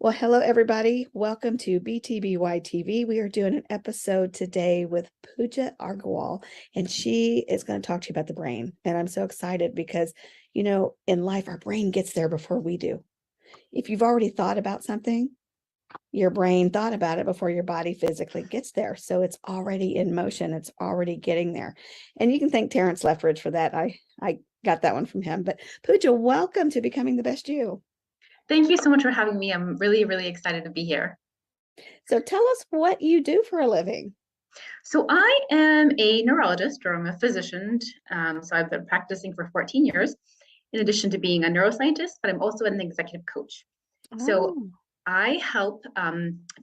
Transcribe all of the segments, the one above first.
Well, hello, everybody. Welcome to BTBY TV. We are doing an episode today with Pooja Argawal, and she is going to talk to you about the brain. And I'm so excited because, in life, our brain gets there before we do. If you've already thought about something, your brain thought about it before your body physically gets there. So it's already in motion. It's already getting there. And you can thank Terrence Leffridge for that. I got that one from him. But Pooja, welcome to Becoming the Best You. Thank you so much for having me. I'm really, really excited to be here. So tell us what you do for a living. So I am a neurologist or I'm a physician. So I've been practicing for 14 years in addition to being a neuroscientist, but I'm also an executive coach. So Oh. I help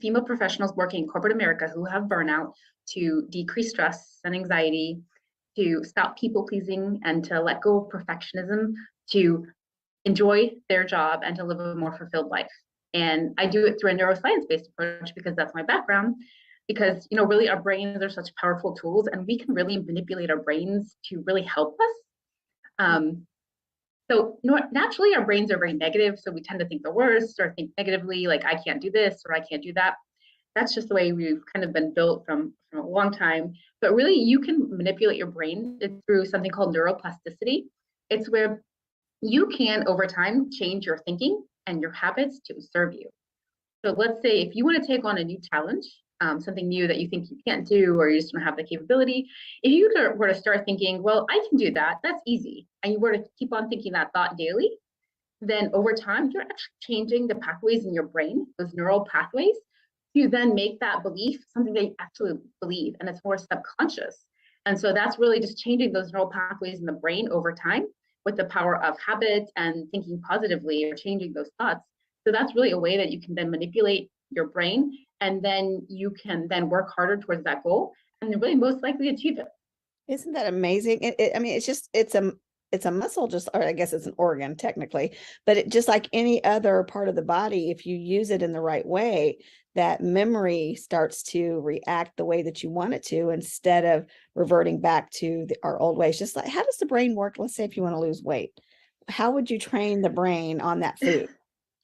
female professionals working in corporate America who have burnout to decrease stress and anxiety, to stop people pleasing and to let go of perfectionism, to enjoy their job and to live a more fulfilled life. And I do it through a neuroscience-based approach because that's my background. Because really our brains are such powerful tools, and we can really manipulate our brains to really help us. Naturally, our brains are very negative, so we tend to think the worst or think negatively, like I can't do this or I can't do that. That's just the way we've kind of been built from a long time. But really, you can manipulate your brain through something called neuroplasticity. It's where you can, over time, change your thinking and your habits to serve you. So let's say if you want to take on a new challenge, something new that you think you can't do, or you just don't have the capability, if you were to start thinking, well, I can do that, that's easy, and you were to keep on thinking that thought daily, then over time, you're actually changing the pathways in your brain, those neural pathways, to then make that belief something that you actually believe, and it's more subconscious. And so that's really just changing those neural pathways in the brain over time with the power of habit and thinking positively or changing those thoughts. So that's really a way that you can then manipulate your brain, and then you can then work harder towards that goal and really most likely achieve it. Isn't that amazing? I mean, it's a muscle, just, or I guess it's an organ technically, but it just like any other part of the body, if you use it in the right way, that memory starts to react the way that you want it to instead of reverting back to our old ways. Just like, how does the brain work? Let's say if you want to lose weight, how would you train the brain on that food?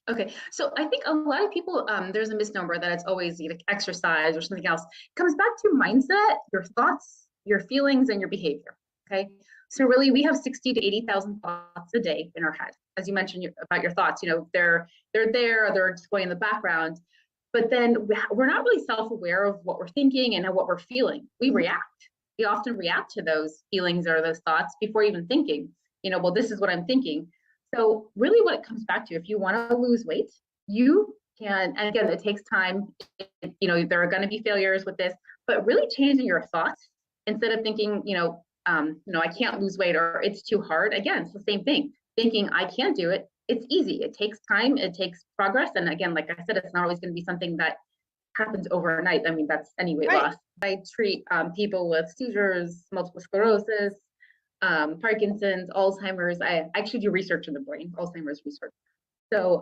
Okay, so I think a lot of people, there's a misnomer that it's always like exercise or something else. It comes back to mindset, your thoughts, your feelings, and your behavior. Okay, so really, we have 60 to 80,000 thoughts a day in our head. As you mentioned about your thoughts, they're there, or they're just going in the background. But then we're not really self-aware of what we're thinking and what we're feeling. We react. We often react to those feelings or those thoughts before even thinking. Well, this is what I'm thinking. So really what it comes back to, if you want to lose weight, you can, and again, it takes time, there are going to be failures with this, but really changing your thoughts instead of thinking, I can't lose weight or it's too hard. Again, it's the same thing. Thinking I can't do it. It's easy. It takes time. It takes progress. And again, like I said, it's not always going to be something that happens overnight. I mean, that's any weight Right. loss. I treat people with seizures, multiple sclerosis, Parkinson's, Alzheimer's. I actually do research in the brain, Alzheimer's research. So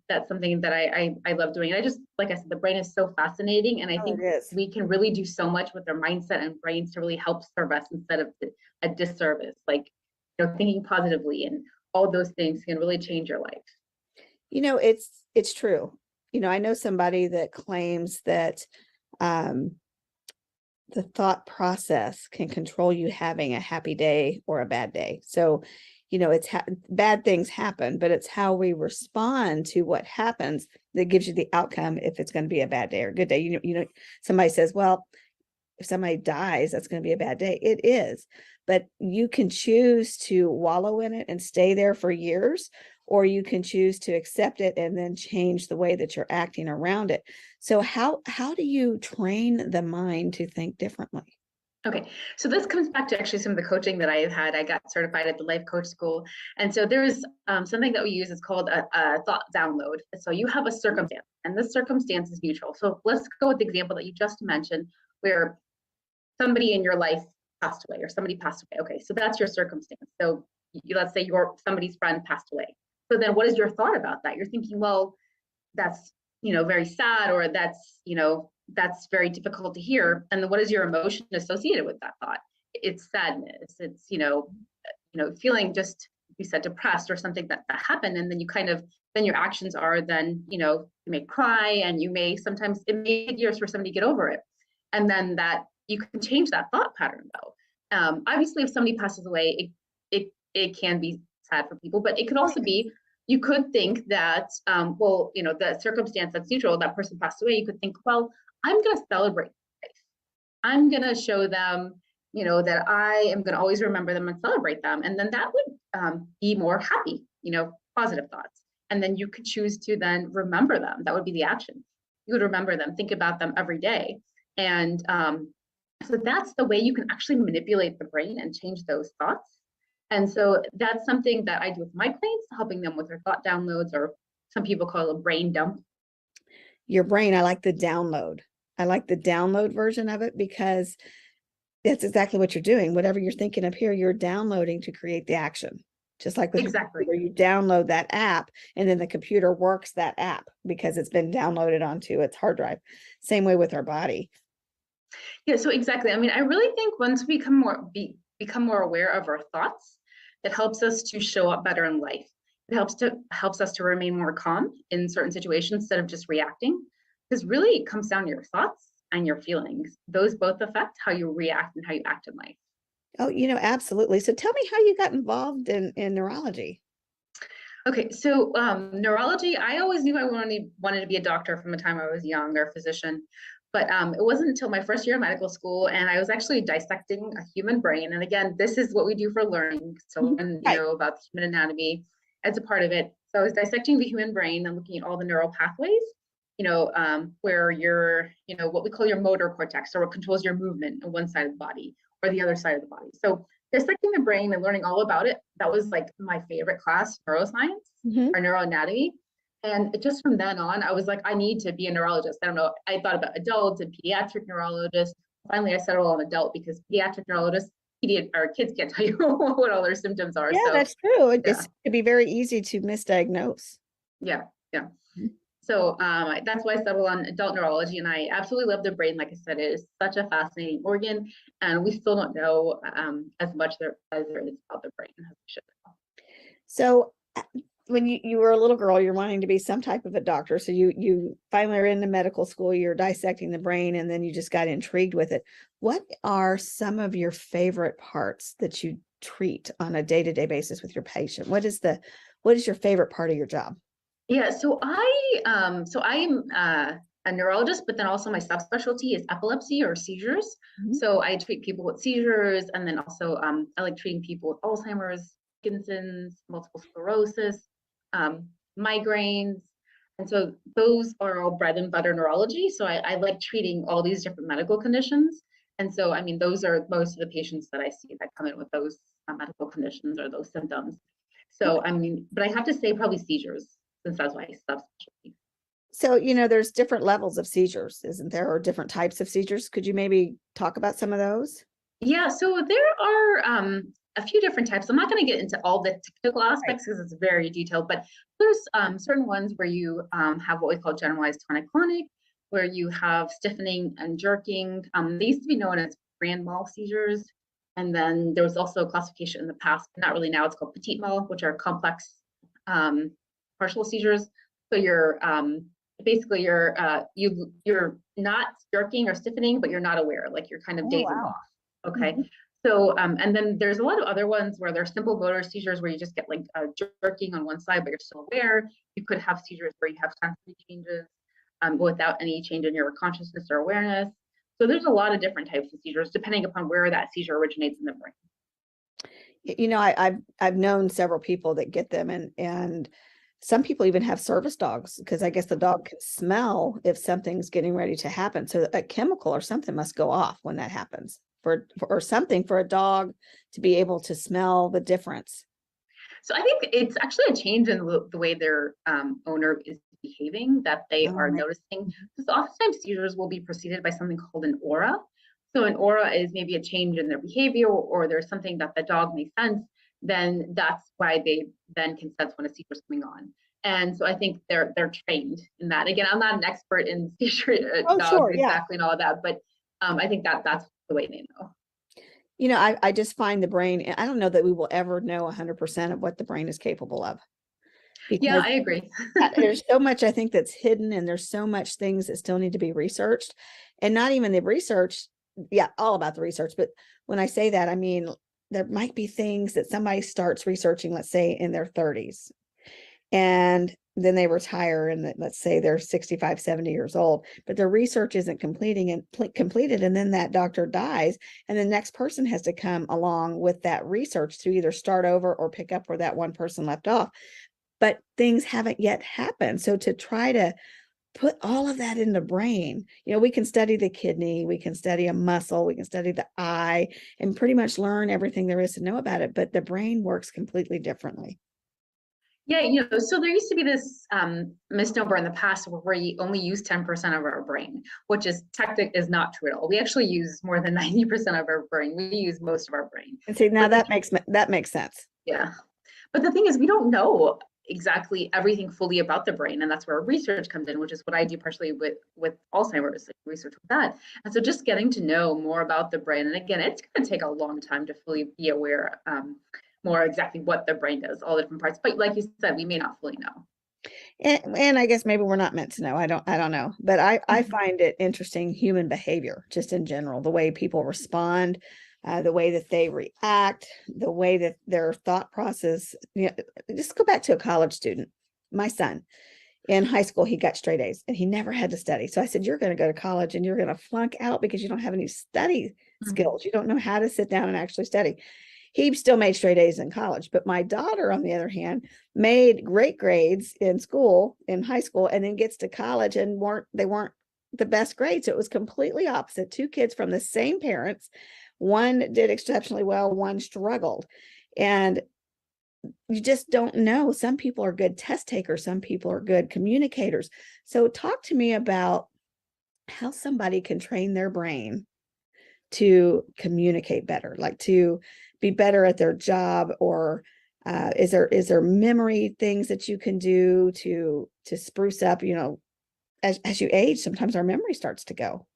that's something that I love doing. And I just, like I said, the brain is so fascinating. And I Oh, think it is. we can really do so much with our mindset and brains to really help serve us instead of a disservice. Like, thinking positively and all those things can really change your life. It's true. I know somebody that claims that um the thought process can control you having a happy day or a bad day. So, it's bad things happen, but it's how we respond to what happens that gives you the outcome if it's going to be a bad day or a good day. Somebody says, well, if somebody dies, that's going to be a bad day. It is, but you can choose to wallow in it and stay there for years, or you can choose to accept it and then change the way that you're acting around it. So how do you train the mind to think differently? Okay, so this comes back to actually some of the coaching that I've had. I got certified at the Life Coach School. And so there's something that we use, it's called a thought download. So you have a circumstance, and this circumstance is neutral. So let's go with the example that you just mentioned, where somebody in your life passed away or somebody passed away. Okay, so that's your circumstance. So let's say somebody's friend passed away. So then what is your thought about that? You're thinking, well, that's, very sad, or that's very difficult to hear. And then what is your emotion associated with that thought? It's sadness. It's, feeling just, you said, depressed or something that happened. And then you kind of then your actions are then, you may cry, and you may sometimes, it may take years for somebody to get over it. And then that you can change that thought pattern though. Obviously, if somebody passes away, it can be sad for people, but it could also be, you could think that, well, the circumstance that's neutral, that person passed away, you could think, well, I'm going to celebrate life. I'm going to show them, that I am going to always remember them and celebrate them. And then that would be more happy, positive thoughts. And then you could choose to then remember them. That would be the action. You would remember them, think about them every day. And so that's the way you can actually manipulate the brain and change those thoughts. And so that's something that I do with my clients, helping them with their thought downloads, or some people call it a brain dump. Your brain, I like the download. I like the download version of it, because that's exactly what you're doing. Whatever you're thinking up here, you're downloading to create the action. Just like with exactly, where you download that app, and then the computer works that app because it's been downloaded onto its hard drive. Same way with our body. Yeah, so exactly. I mean, I really think once we become more aware of our thoughts, it helps us to show up better in life. It helps us to remain more calm in certain situations instead of just reacting. Because really, it comes down to your thoughts and your feelings. Those both affect how you react and how you act in life. Oh, absolutely. So tell me how you got involved in neurology. Okay, so neurology, I always knew I wanted to be a doctor from the time I was young, or a physician. But it wasn't until my first year of medical school, and I was actually dissecting a human brain. And again, this is what we do for learning. So learn, about the human anatomy as a part of it. So I was dissecting the human brain and looking at all the neural pathways, where your, what we call your motor cortex, or what controls your movement on one side of the body or the other side of the body. So dissecting the brain and learning all about it, that was like my favorite class, neuroscience or neuroanatomy. And just from then on, I was like, I need to be a neurologist. I don't know. I thought about adults and pediatric neurologists. Finally, I settled on adult, because pediatric neurologists, or kids can't tell you what all their symptoms are. Yeah, so that's true. It could be very easy to misdiagnose. Yeah. So that's why I settled on adult neurology, and I absolutely love the brain. Like I said, it is such a fascinating organ, and we still don't know as much as there is about the brain as we should know. So when you were a little girl, you're wanting to be some type of a doctor. So you finally are into medical school, you're dissecting the brain, and then you just got intrigued with it. What are some of your favorite parts that you treat on a day-to-day basis with your patient? What is your favorite part of your job? Yeah, so I'm a neurologist, but then also my subspecialty is epilepsy or seizures. So I treat people with seizures, and then also I like treating people with Alzheimer's, Parkinson's, multiple sclerosis, migraines. And so those are all bread and butter neurology. So I like treating all these different medical conditions. And so, I mean, those are most of the patients that I see that come in with those medical conditions or those symptoms. So, I mean, but I have to say probably seizures, since that's my subspecialty. So, there's different levels of seizures, isn't there? Or different types of seizures. Could you maybe talk about some of those? Yeah, so there are a few different types. I'm not going to get into all the technical aspects because it's very detailed, but there's certain ones where you have what we call generalized tonic-clonic, where you have stiffening and jerking. They used to be known as grand mal seizures. And then there was also a classification in the past, not really now, it's called petit mal, which are complex partial seizures. So you're basically you're not jerking or stiffening, but you're not aware, like you're kind of dazing off. Okay. So, and then there's a lot of other ones where there's simple motor seizures where you just get like jerking on one side, but you're still aware. You could have seizures where you have sensory changes without any change in your consciousness or awareness. So there's a lot of different types of seizures depending upon where that seizure originates in the brain. I've known several people that get them, and some people even have service dogs, because I guess the dog can smell if something's getting ready to happen. So a chemical or something must go off when that happens, or something for a dog to be able to smell the difference. So I think it's actually a change in the way their owner is behaving that they are noticing. Because oftentimes seizures will be preceded by something called an aura. So an aura is maybe a change in their behavior, or there's something that the dog may sense. Then that's why they then can sense when a seizure is coming on. And so I think they're trained in that. Again, I'm not an expert in seizure dogs exactly and all of that, but I think that's the way they know. I just find the brain, I don't know that we will ever know 100% of what the brain is capable of. Yeah, because I agree. there's so much I think that's hidden, and there's so much things that still need to be researched, and not even the research. Yeah, all about the research. But when I say that, I mean, there might be things that somebody starts researching, let's say in their 30s, and then they retire, and let's say they're 65, 70 years old, but their research isn't completed. And then that doctor dies, and the next person has to come along with that research to either start over or pick up where that one person left off. But things haven't yet happened. So to try to put all of that in the brain, we can study the kidney, we can study a muscle, we can study the eye, and pretty much learn everything there is to know about it. But the brain works completely differently. Yeah, so there used to be this misnomer in the past where we only use 10% of our brain, which is not true at all. We actually use more than 90% of our brain. We use most of our brain. And see, now But that makes sense. yeah. But the thing is, we don't know exactly everything fully about the brain, and that's where research comes in, which is what I do partially with Alzheimer's, like research with that. And so just getting to know more about the brain, and again, it's going to take a long time to fully be aware more exactly what the brain does, all the different parts. But like you said, we may not fully know. And I guess maybe we're not meant to know. I don't know. But I find it interesting, human behavior, just in general, the way people respond, the way that they react, the way that their thought process. Just go back to a college student. My son, in high school, he got straight A's and he never had to study. So I said, you're going to go to college and you're going to flunk out because you don't have any study skills. You don't know how to sit down and actually study. He still made straight A's in college. But my daughter, on the other hand, made great grades in school, in high school, and then gets to college and they weren't the best grades. So it was completely opposite. Two kids from the same parents. One did exceptionally well, one struggled. And you just don't know. Some people are good test takers, some people are good communicators. So talk to me about how somebody can train their brain to communicate better, like to be better at their job, or is there memory things that you can do to spruce up, as you age, sometimes our memory starts to go.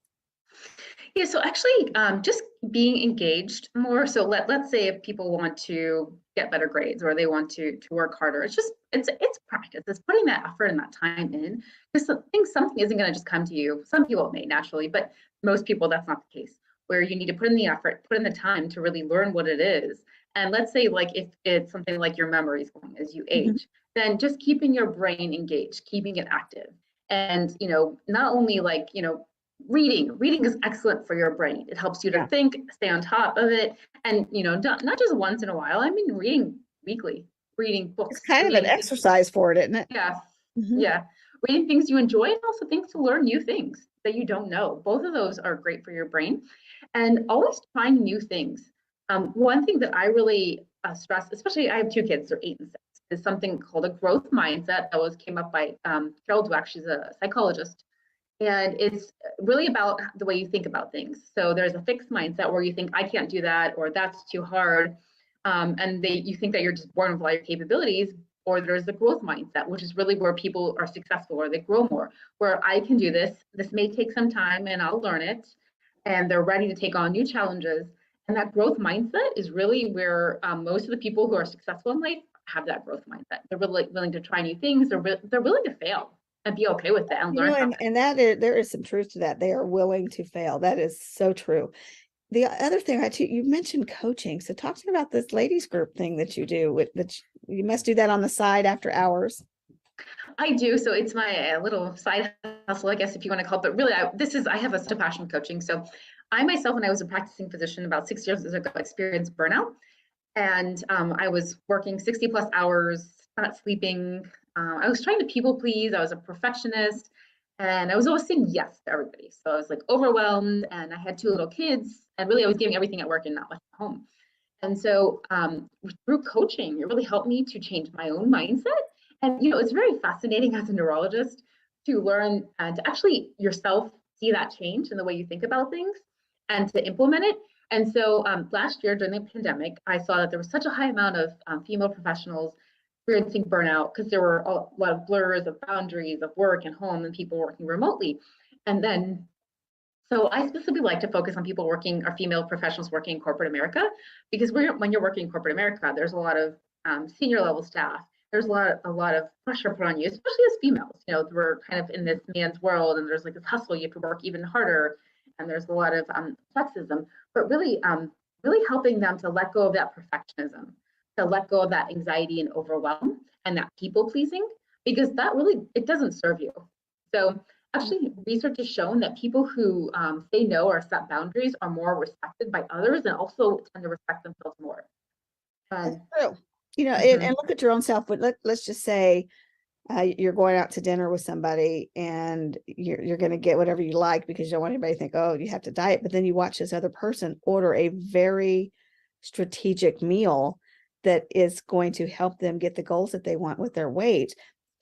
Yeah, so actually, just being engaged more. So let's say if people want to get better grades or they want to work harder, it's practice. It's putting that effort and that time in. Because something isn't going to just come to you. Some people may naturally, but most people that's not the case. Where you need to put in the effort, put in the time to really learn what it is. And let's say like if it's something like your memory is going as you age, then just keeping your brain engaged, keeping it active. And not only like reading is excellent for your brain. It helps you to think, stay on top of it, and not just once in a while. I mean, reading weekly, reading books, It's kind of an reading exercise for it, isn't it? yeah, Mm-hmm. yeah, reading things you enjoy, and also things to learn new things that you don't know. Both of those are great for your brain, and always trying new things. One thing that I really stress, especially I have two kids, they're 8 and 6, is something called a growth mindset that came up by Carol Dweck. She's a psychologist. And it's really about the way you think about things. So there's a fixed mindset where you think, I can't do that, or that's too hard. And you think that you're just born with all your capabilities. Or there's the growth mindset, which is really where people are successful or they grow more, where I can do this. This may take some time and I'll learn it. And they're ready to take on new challenges. And that growth mindset is really where most of the people who are successful in life have that growth mindset. They're really willing to try new things. They're willing to fail and be okay with it and learn from it. And there is some truth to that. They are willing to fail. That is so true. The other thing you mentioned coaching. So talk to me about this ladies group thing that you do that you must do that on the side after hours. I do. So it's my little side hustle, I guess, if you want to call it. But really, I have a passion for coaching. So I myself, when I was a practicing physician about 6 years ago, experienced burnout. And I was working 60 plus hours, not sleeping. I was trying to people please. I was a perfectionist and I was always saying yes to everybody. So I was like overwhelmed, and I had 2 little kids, and really I was giving everything at work and not much at home. And so through coaching, it really helped me to change my own mindset. And, it's very fascinating as a neurologist to learn and to actually yourself see that change in the way you think about things and to implement it. And so last year during the pandemic, I saw that there was such a high amount of female professionals experiencing burnout because there were a lot of blurs of boundaries of work and home and people working remotely. And then, so I specifically like to focus on people working, or female professionals working in corporate America, because when you're working in corporate America, there's a lot of senior level staff there's a lot of pressure put on you, especially as females. You know, we're kind of in this man's world, and there's like this hustle. You have to work even harder, and there's a lot of sexism. But really, really helping them to let go of that perfectionism, to let go of that anxiety and overwhelm, and that people pleasing, because that really, it doesn't serve you. So actually, research has shown that people who say no or set boundaries are more respected by others, and also tend to respect themselves more. That's true. Mhm. And look at your own self. But let's just say you're going out to dinner with somebody and you're going to get whatever you like because you don't want anybody to think, oh, you have to diet. But then you watch this other person order a very strategic meal that is going to help them get the goals that they want with their weight.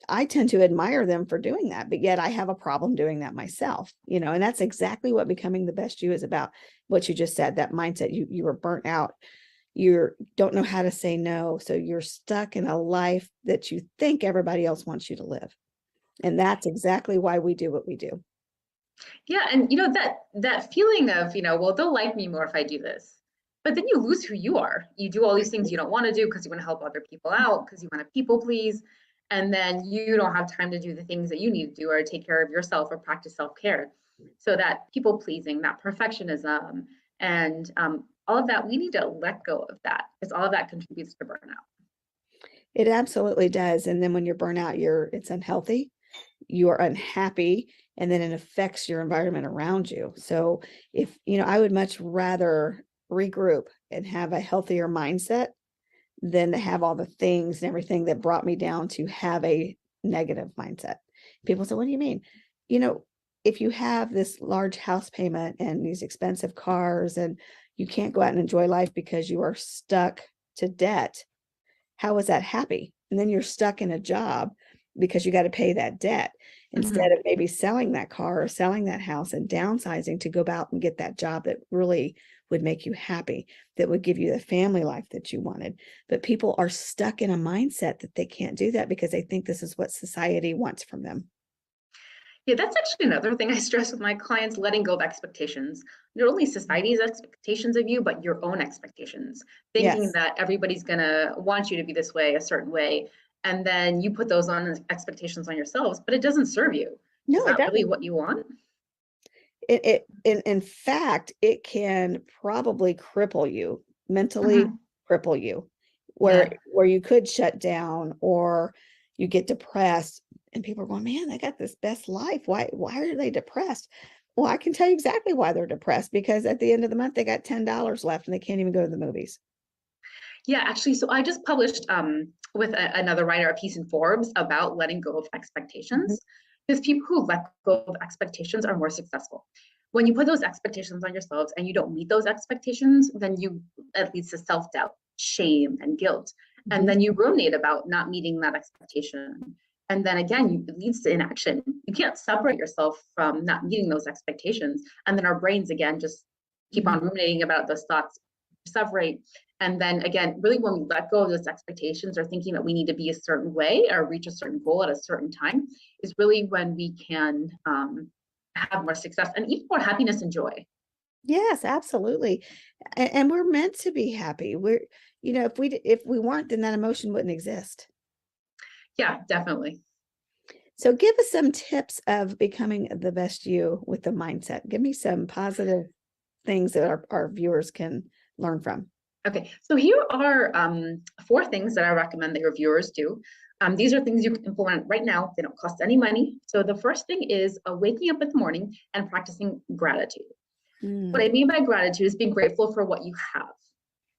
I tend to admire them for doing that, but yet I have a problem doing that myself, and that's exactly what becoming the best you is about. What you just said, that mindset, you were burnt out. You don't know how to say no. So you're stuck in a life that you think everybody else wants you to live. And that's exactly why we do what we do. Yeah, and that feeling of, well, they'll like me more if I do this. But then you lose who you are. You do all these things you don't want to do because you want to help other people out, because you want to people please. And then you don't have time to do the things that you need to do or take care of yourself or practice self-care. So that people pleasing, that perfectionism, and all of that, we need to let go of that, because all of that contributes to burnout. It absolutely does. And then when you're burnt out, it's unhealthy, you're unhappy, and then it affects your environment around you. So if, I would much rather regroup and have a healthier mindset than to have all the things and everything that brought me down to have a negative mindset. People say, what do you mean? If you have this large house payment and these expensive cars and you can't go out and enjoy life because you are stuck to debt, how is that happy? And then you're stuck in a job because you got to pay that debt instead of maybe selling that car or selling that house and downsizing to go out and get that job that really would make you happy, that would give you the family life that you wanted. But people are stuck in a mindset that they can't do that because they think this is what society wants from them. Yeah, that's actually another thing I stress with my clients: letting go of expectations. Not only society's expectations of you, but your own expectations. Thinking Yes. that everybody's going to want you to be this way, a certain way. And then you put those on expectations on yourselves, but it doesn't serve you. Is No, it that really doesn't. what you want? In fact, it can probably cripple you, mentally Mhm. cripple you, Yeah. where you could shut down or you get depressed and people are going, man, they got this best life. Why are they depressed? Well, I can tell you exactly why they're depressed, because at the end of the month, they got $10 left and they can't even go to the movies. Yeah, actually, so I just published with another writer a piece in Forbes about letting go of Mhm. expectations, because people who let go of expectations are more successful. When you put those expectations on yourselves and you don't meet those expectations, then it leads to self-doubt, shame, and guilt. And Mhm. then you ruminate about not meeting that expectation. And then again, it leads to inaction. You can't separate yourself from not meeting those expectations. And then our brains, again, just keep Mhm. on ruminating about those thoughts, separate. And then again, really, when we let go of those expectations or thinking that we need to be a certain way or reach a certain goal at a certain time, is really when we can have more success and even more happiness and joy. Yes, absolutely. And we're meant to be happy. If we weren't, then that emotion wouldn't exist. Yeah, definitely. So give us some tips of becoming the best you with the mindset. Give me some positive things that our viewers can learn from. Okay, so here are 4 things that I recommend that your viewers do. These are things you can implement right now. They don't cost any money. So the first thing is waking up in the morning and practicing gratitude. What I Mm. mean by gratitude is being grateful for what you have.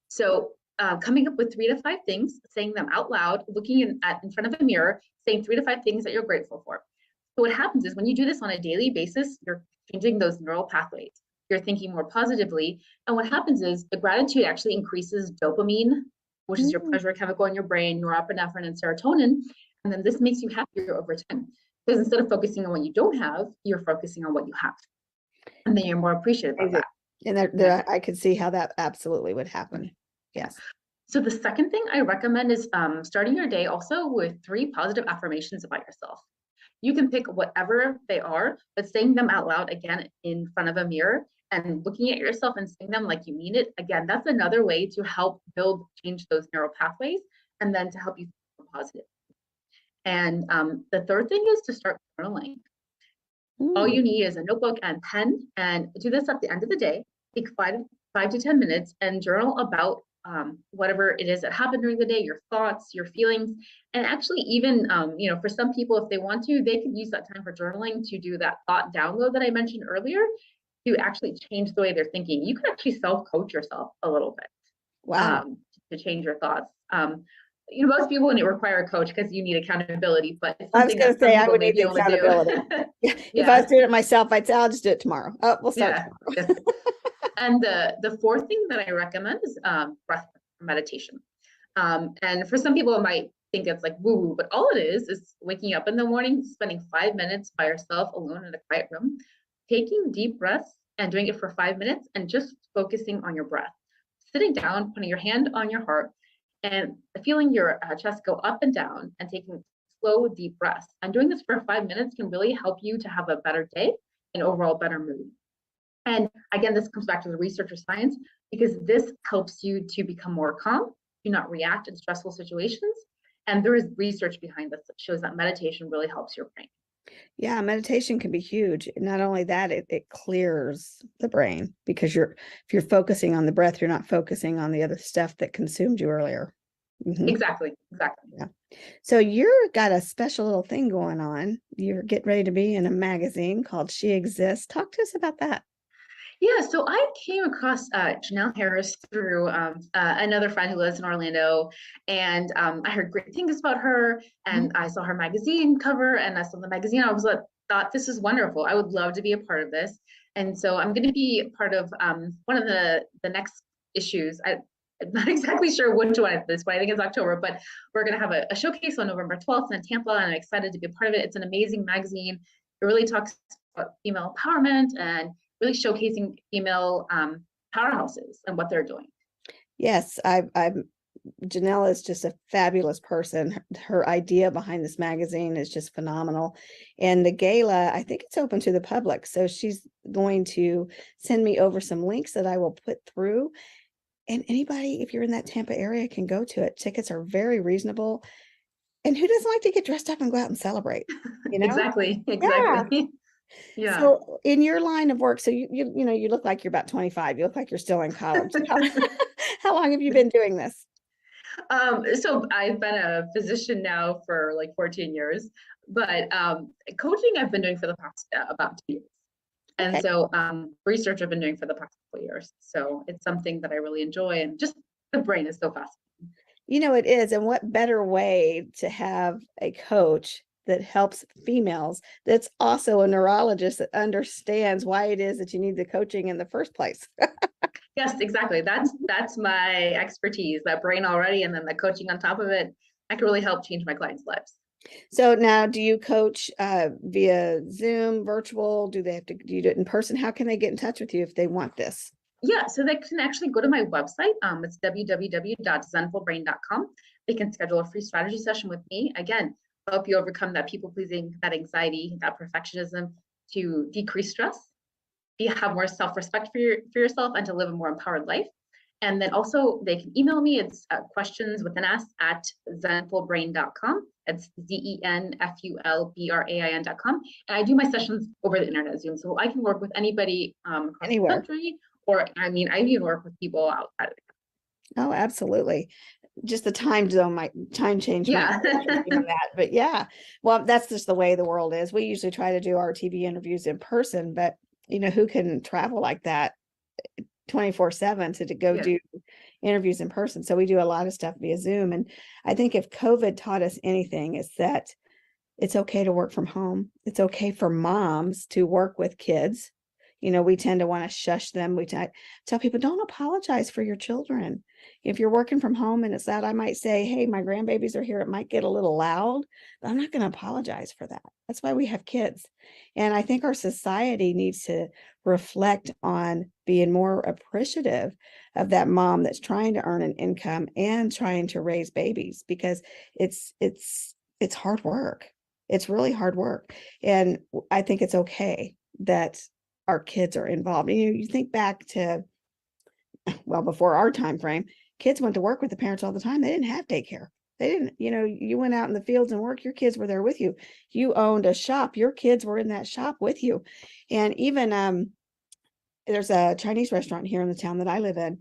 So coming up with 3 to 5 things, saying them out loud, looking in front of a mirror, saying 3 to 5 things that you're grateful for. So what happens is when you do this on a daily basis, you're changing those neural pathways. You're thinking more positively. And what happens is the gratitude actually increases dopamine, which is your Mm. pleasure chemical in your brain, norepinephrine, and serotonin. And then this makes you happier over time. Because instead of focusing on what you don't have, you're focusing on what you have. And then you're more appreciative of Amazing. that. And Yeah. I could see how that absolutely would happen. Yeah. Yes. So the second thing I recommend is starting your day also with 3 positive affirmations about yourself. You can pick whatever they are, but saying them out loud again in front of a mirror and looking at yourself and saying them like you mean it. Again, that's another way to help change those neural pathways, and then to help you feel positive. And the third thing is to start journaling. All Mm. you need is a notebook and pen, and do this at the end of the day. Take 5 to 10 minutes and journal about whatever it is that happened during the day, your thoughts, your feelings, and actually even, for some people, if they want to, they could use that time for journaling to do that thought download that I mentioned earlier, to actually change the way they're thinking. You can actually self-coach yourself a little bit Wow. to change your thoughts. Most people wouldn't require a coach because you need accountability, but it's I was something going to that some say I people would may need be the able to accountability. do. If I was Yeah, doing it myself, I'd say I'll just do it tomorrow. Oh, we'll start yeah. tomorrow. Yes. And the fourth thing that I recommend is breath meditation. And for some people, it might think it's like woo woo, but all it is waking up in the morning, spending 5 minutes by yourself alone in a quiet room, taking deep breaths and doing it for 5 minutes and just focusing on your breath. Sitting down, putting your hand on your heart and feeling your chest go up and down and taking slow, deep breaths. And doing this for 5 minutes can really help you to have a better day and overall better mood. And again, this comes back to the research or science, because this helps you to become more calm, do not react in stressful situations. And there is research behind this that shows that meditation really helps your brain. Yeah, meditation can be huge. Not only that, it clears the brain because if you're focusing on the breath, you're not focusing on the other stuff that consumed you earlier. Mhm. Exactly, exactly. Yeah. So you're got a special little thing going on. You're getting ready to be in a magazine called She Exists. Talk to us about that. Yeah, so I came across Janelle Harris through another friend who lives in Orlando, and I heard great things about her, Mhm. and I saw her magazine cover, and I saw the magazine. I was like, thought this is wonderful. I would love to be a part of this, and so I'm going to be part of one of the next issues. I'm not exactly sure which one at this point. I think it's October, but we're going to have a showcase on November 12th in Tampa, and I'm excited to be a part of it. It's an amazing magazine. It really talks about female empowerment and really showcasing female powerhouses and what they're doing. Yes, I'm Janelle is just a fabulous person. Her idea behind this magazine is just phenomenal. And the gala, I think it's open to the public. So she's going to send me over some links that I will put through. And anybody, if you're in that Tampa area, can go to it. Tickets are very reasonable. And who doesn't like to get dressed up and go out and celebrate? You know? Exactly, Yeah. exactly. Yeah. So in your line of work, so you look like you're about 25. You look like you're still in college. How long have you been doing this? So I've been a physician now for like 14 years, but coaching I've been doing for the past about 2 years. And Okay. so research I've been doing for the past couple of years. So it's something that I really enjoy, and just the brain is so fascinating. It is. And what better way to have a coach that helps females that's also a neurologist that understands why it is that you need the coaching in the first place. Yes, exactly. That's my expertise, that brain already, and then the coaching on top of it. I can really help change my clients' lives. So now do you coach via Zoom, virtual? Do do you do it in person? How can they get in touch with you if they want this? Yeah, so they can actually go to my website. It's www.zenfulbrain.com. They can schedule a free strategy session with me. Again, help you overcome that people pleasing, that anxiety, that perfectionism, to decrease stress, you have more self-respect for yourself, and to live a more empowered life. And then also they can email me. It's questions with an S at zenfulbrain.com. It's zenfulbrain.com. And I do my sessions over the internet Zoom. So I can work with anybody across the Anywhere. country, or I even work with people outside of the Oh, absolutely. Just the time change might country. be tricky on Yeah. that. But yeah, well, that's just the way the world is. We usually try to do our TV interviews in person, but who can travel like that 24/7 to go Yeah. do interviews in person? So we do a lot of stuff via Zoom. And I think if COVID taught us anything, it's that it's okay to work from home. It's okay for moms to work with kids. We tend to want to shush them. We tell people, don't apologize for your children. If you're working from home and it's loud, I might say, hey, my grandbabies are here. It might get a little loud, but I'm not going to apologize for that. That's why we have kids. And I think our society needs to reflect on being more appreciative of that mom that's trying to earn an income and trying to raise babies, because it's hard work. It's really hard work. And I think it's okay that our kids are involved. And you think back to, well, before our time frame, kids went to work with the parents all the time. They didn't have daycare. They didn't, you went out in the fields and work, your kids were there with you. You owned a shop, your kids were in that shop with you. And even there's a Chinese restaurant here in the town that I live in.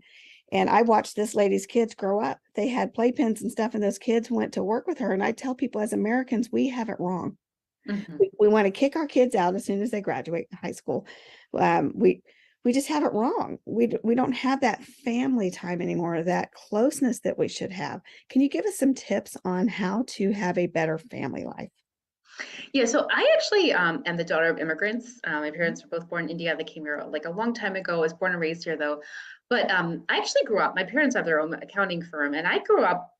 And I watched this lady's kids grow up. They had playpens and stuff, and those kids went to work with her. And I tell people, as Americans, we have it wrong. Mhm. We want to kick our kids out as soon as they graduate high school. We just have it wrong. We don't have that family time anymore, that closeness that we should have. Can you give us some tips on how to have a better family life? Yeah, so I actually am the daughter of immigrants. My parents were both born in India. They came here like a long time ago. I was born and raised here though. But I actually grew up, my parents have their own accounting firm, and I grew up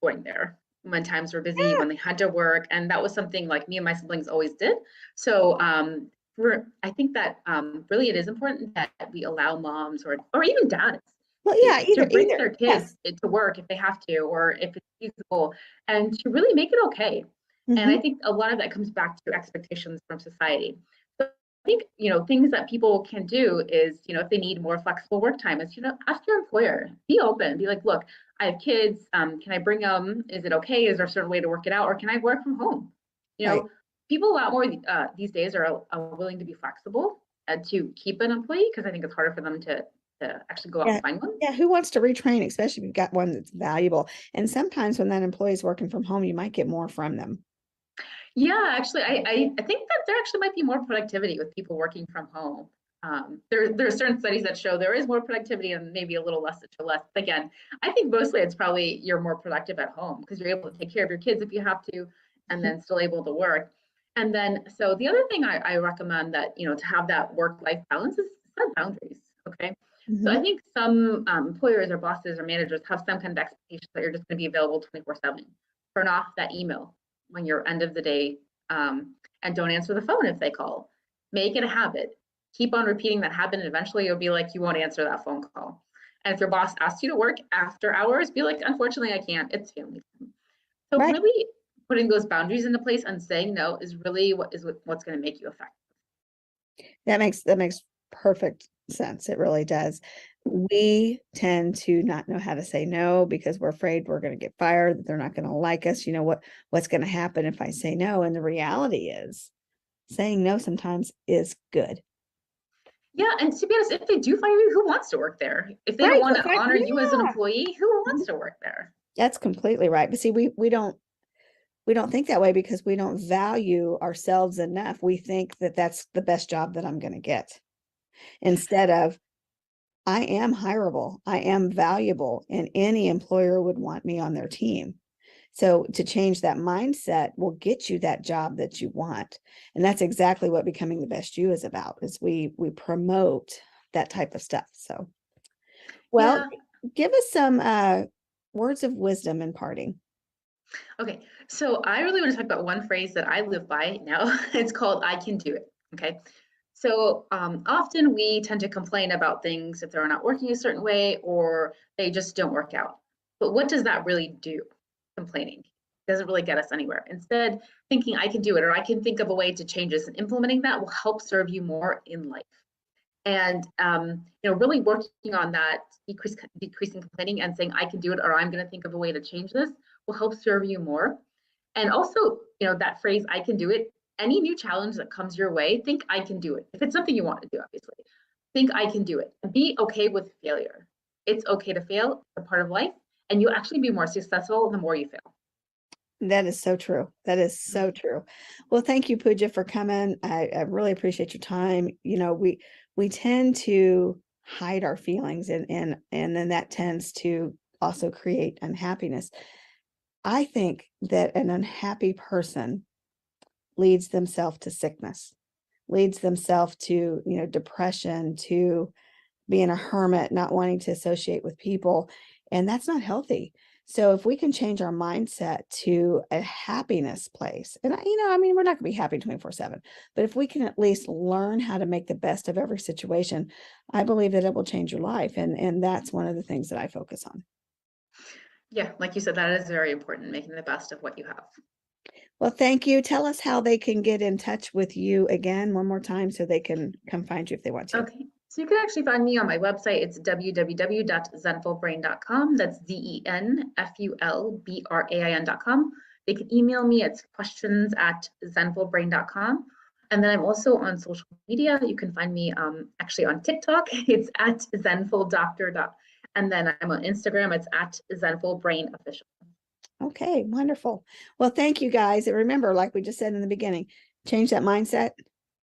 going there when times were busy, Yeah. when they had to work. And that was something like me and my siblings always did. So I think that really it is important that we allow moms or even dads Well, to, yeah, to bring either. their Yes. kids to work if they have to, or if it's feasible, and to really make it okay. And I Hmm. think a lot of that comes back to expectations from society. So I think, things that people can do is, if they need more flexible work time, is, ask your employer, be open, be like, look, I have kids. Can I bring them? Is it okay? Is there a certain way to work it out? Or can I work from home? You Right. know, people a lot more these days are willing to be flexible to keep an employee, because I think it's harder for them to actually go out Yeah. and find one. Yeah. Who wants to retrain, especially if you've got one that's valuable? And sometimes when that employee is working from home, you might get more from them. Yeah, actually, I think that there actually might be more productivity with people working from home. There are certain studies that show there is more productivity and maybe a little less to less. Again, I think mostly it's probably you're more productive at home because you're able to take care of your kids if you have to, and Mhm. then still able to work. And then, so the other thing I recommend that, to have that work-life balance is set boundaries. Okay. So I Mhm. think some employers or bosses or managers have some kind of expectation that you're just going to be available 24/7. Turn off that email when you're end of the day, and don't answer the phone if they call. Make it a habit. Keep on repeating that habit, and eventually you'll be like, you won't answer that phone call. And if your boss asks you to work after hours, be like, unfortunately, I can't. It's family time. So Right. really putting those boundaries into place and saying no is really what's going to make you effective. That makes perfect sense. It really does. We tend to not know how to say no because we're afraid we're going to get fired, that they're not going to like us. What's going to happen if I say no? And the reality is saying no sometimes is good. Yeah, and to be honest, if they do fire you, who wants to work there? If they don't Right. want to honor you as an Yeah. employee, who Mhm. wants to work there? That's completely right. But see, we don't think that way because we don't value ourselves enough. We think that that's the best job that I'm going to get instead of I am hireable. I am valuable, and any employer would want me on their team. So to change that mindset will get you that job that you want. And that's exactly what becoming the best you is about, is we promote that type of stuff. So, well, Yeah. give us some words of wisdom in parting. Okay, so I really want to talk about one phrase that I live by now. It's called I can do it. Okay. So often we tend to complain about things if they're not working a certain way or they just don't work out. But what does that really do? Complaining doesn't really get us anywhere. Instead, thinking I can do it or I can think of a way to change this and implementing that will help serve you more in life. And really working on that, decreasing complaining and saying I can do it or I'm going to think of a way to change this will help serve you more. And also, that phrase I can do it, any new challenge that comes your way, think I can do it. If it's something you want to do, obviously, think I can do it. Be okay with failure. It's okay to fail, it's a part of life, and you'll actually be more successful the more you fail. That is so true. That is so true. Well, thank you, Pooja, for coming. I really appreciate your time. We tend to hide our feelings, and then that tends to also create unhappiness. I think that an unhappy person leads themselves to sickness, leads themselves to, depression, to being a hermit, not wanting to associate with people, and that's not healthy. So if we can change our mindset to a happiness place, and I mean, we're not going to be happy 24/7, but if we can at least learn how to make the best of every situation, I believe that it will change your life, and that's one of the things that I focus on. Yeah, like you said, that is very important, making the best of what you have. Well, thank you. Tell us how they can get in touch with you again one more time so they can come find you if they want to. Okay. So So you can actually find me on my website. It's www.zenfulbrain.com. That's ZENFULBRAIN.com. They can email me at questions@zenfulbrain.com. And then I'm also on social media. You can find me actually on TikTok. It's at zenfuldoctor. And then I'm on Instagram. It's at zenfulbrainofficial. Okay, wonderful. Well, thank you guys. And remember, like we just said in the beginning, change that mindset,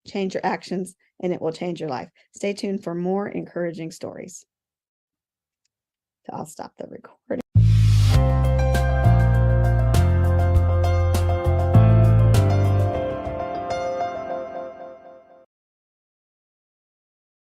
change your actions, and it will change your life. Stay tuned for more encouraging stories. So I'll stop the recording.